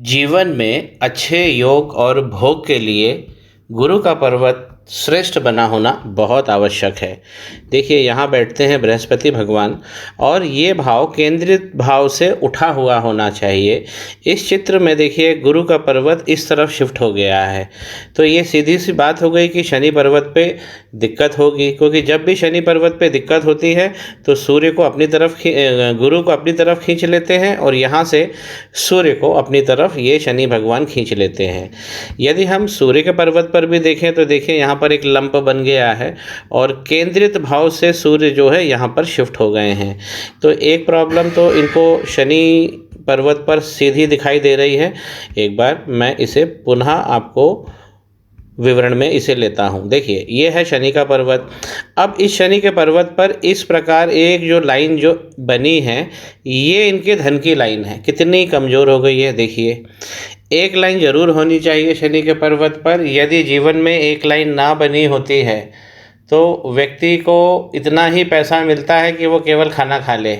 जीवन में अच्छे योग और भोग के लिए गुरु का पर्वत श्रेष्ठ बना होना बहुत आवश्यक है। देखिए, यहाँ बैठते हैं बृहस्पति भगवान और ये भाव केंद्रित भाव से उठा हुआ होना चाहिए। इस चित्र में देखिए गुरु का पर्वत इस तरफ शिफ्ट हो गया है, तो ये सीधी सी बात हो गई कि शनि पर्वत पे दिक्कत होगी, क्योंकि जब भी शनि पर्वत पे दिक्कत होती है तो सूर्य को अपनी तरफ गुरु को अपनी तरफ खींच लेते हैं और यहाँ से सूर्य को अपनी तरफ ये शनि भगवान खींच लेते हैं। यदि हम सूर्य के पर्वत पर भी देखें तो देखिए यहाँ पर एक लंप बन गया है और केंद्रित भाव से सूर्य जो है यहाँ पर शिफ्ट हो गए हैं। तो एक प्रॉब्लम तो इनको शनि पर्वत पर सीधी दिखाई दे रही है। एक बार मैं इसे पुनः आपको विवरण में इसे लेता हूँ। देखिए, ये है शनि का पर्वत। अब इस शनि के पर्वत पर इस प्रकार एक जो लाइन जो बनी है, ये इनके धन की लाइन है। कितनी कमज़ोर हो गई है देखिए। एक लाइन ज़रूर होनी चाहिए शनि के पर्वत पर। यदि जीवन में एक लाइन ना बनी होती है तो व्यक्ति को इतना ही पैसा मिलता है कि वो केवल खाना खा ले,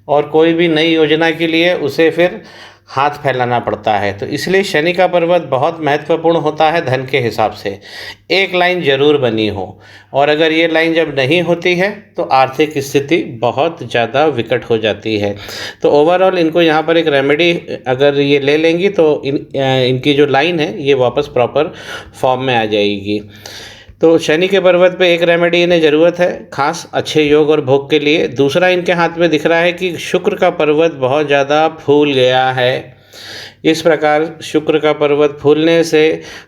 और कोई भी नई योजना के लिए उसे फिर हाथ फैलाना पड़ता है। तो इसलिए शनि का पर्वत बहुत महत्वपूर्ण होता है धन के हिसाब से। एक लाइन ज़रूर बनी हो, और अगर ये लाइन जब नहीं होती है तो आर्थिक स्थिति बहुत ज़्यादा विकट हो जाती है। तो ओवरऑल इनको यहाँ पर एक रेमेडी अगर ये ले लेंगी तो इनकी जो लाइन है ये वापस प्रॉपर फॉर्म में आ जाएगी। तो शनि के पर्वत पे एक रेमेडी इन्हें ज़रूरत है खास अच्छे योग और भोग के लिए। दूसरा, इनके हाथ में दिख रहा है कि शुक्र का पर्वत बहुत ज़्यादा फूल गया है। इस प्रकार शुक्र का पर्वत फूलने से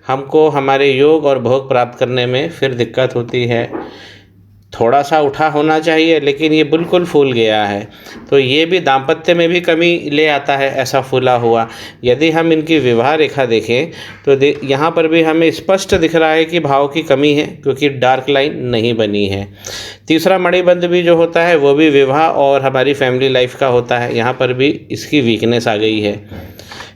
हमको हमारे योग और भोग प्राप्त करने में फिर दिक्कत होती है। थोड़ा सा उठा होना चाहिए, लेकिन ये बिल्कुल फूल गया है, तो ये भी दाम्पत्य में भी कमी ले आता है ऐसा फूला हुआ। यदि हम इनकी विवाह रेखा देखें तो यहाँ पर भी हमें स्पष्ट दिख रहा है कि भाव की कमी है, क्योंकि डार्क लाइन नहीं बनी है। तीसरा मणिबंध भी जो होता है वो भी विवाह और हमारी फैमिली लाइफ का होता है, यहाँ पर भी इसकी वीकनेस आ गई है।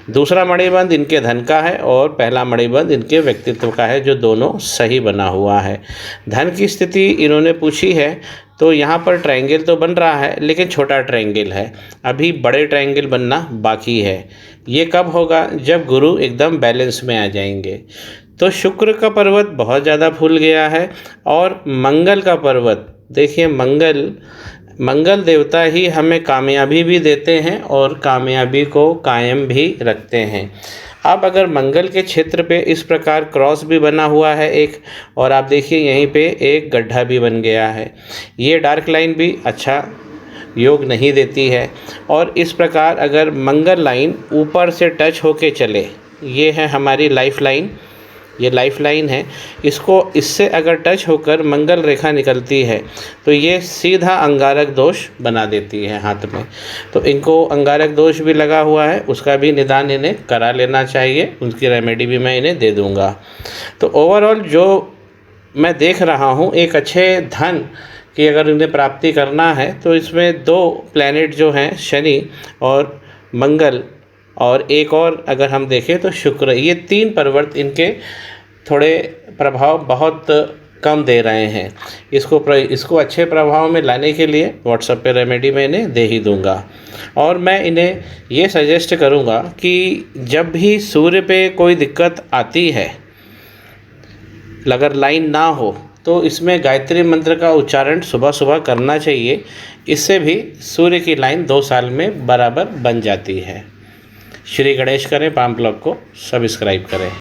दूसरा मणिबंध इनके धन का है और पहला मणिबंध इनके व्यक्तित्व का है, जो दोनों सही बना हुआ है। धन की स्थिति इन्होंने पूछी है तो यहाँ पर ट्रायंगल तो बन रहा है, लेकिन छोटा ट्रायंगल है, अभी बड़े ट्रायंगल बनना बाकी है। ये कब होगा? जब गुरु एकदम बैलेंस में आ जाएंगे। तो शुक्र का पर्वत बहुत ज़्यादा फूल गया है, और मंगल का पर्वत देखिए, मंगल देवता ही हमें कामयाबी भी देते हैं और कामयाबी को कायम भी रखते हैं। अब अगर मंगल के क्षेत्र पे इस प्रकार क्रॉस भी बना हुआ है एक, और आप देखिए यहीं पे एक गड्ढा भी बन गया है, ये डार्क लाइन भी अच्छा योग नहीं देती है। और इस प्रकार अगर मंगल लाइन ऊपर से टच होके चले, ये है हमारी लाइफ लाइन, ये लाइफ लाइन है, इससे अगर टच होकर मंगल रेखा निकलती है तो ये सीधा अंगारक दोष बना देती है हाथ में। तो इनको अंगारक दोष भी लगा हुआ है, उसका भी निदान इन्हें करा लेना चाहिए, उसकी रेमेडी भी मैं इन्हें दे दूंगा। तो ओवरऑल जो मैं देख रहा हूँ, एक अच्छे धन की अगर इन्हें प्राप्ति करना है तो इसमें दो प्लैनेट जो हैं, शनि और मंगल, और एक और अगर हम देखें तो शुक्र, ये तीन पर्वत इनके थोड़े प्रभाव बहुत कम दे रहे हैं। इसको अच्छे प्रभाव में लाने के लिए व्हाट्सएप पे रेमेडी मैं इन्हें दे ही दूंगा। और मैं इन्हें ये सजेस्ट करूंगा कि जब भी सूर्य पे कोई दिक्कत आती है, अगर लाइन ना हो, तो इसमें गायत्री मंत्र का उच्चारण सुबह सुबह करना चाहिए। इससे भी सूर्य की लाइन 2 साल में बराबर बन जाती है। श्री गणेश करें, पाम ब्लॉग को सब्सक्राइब करें।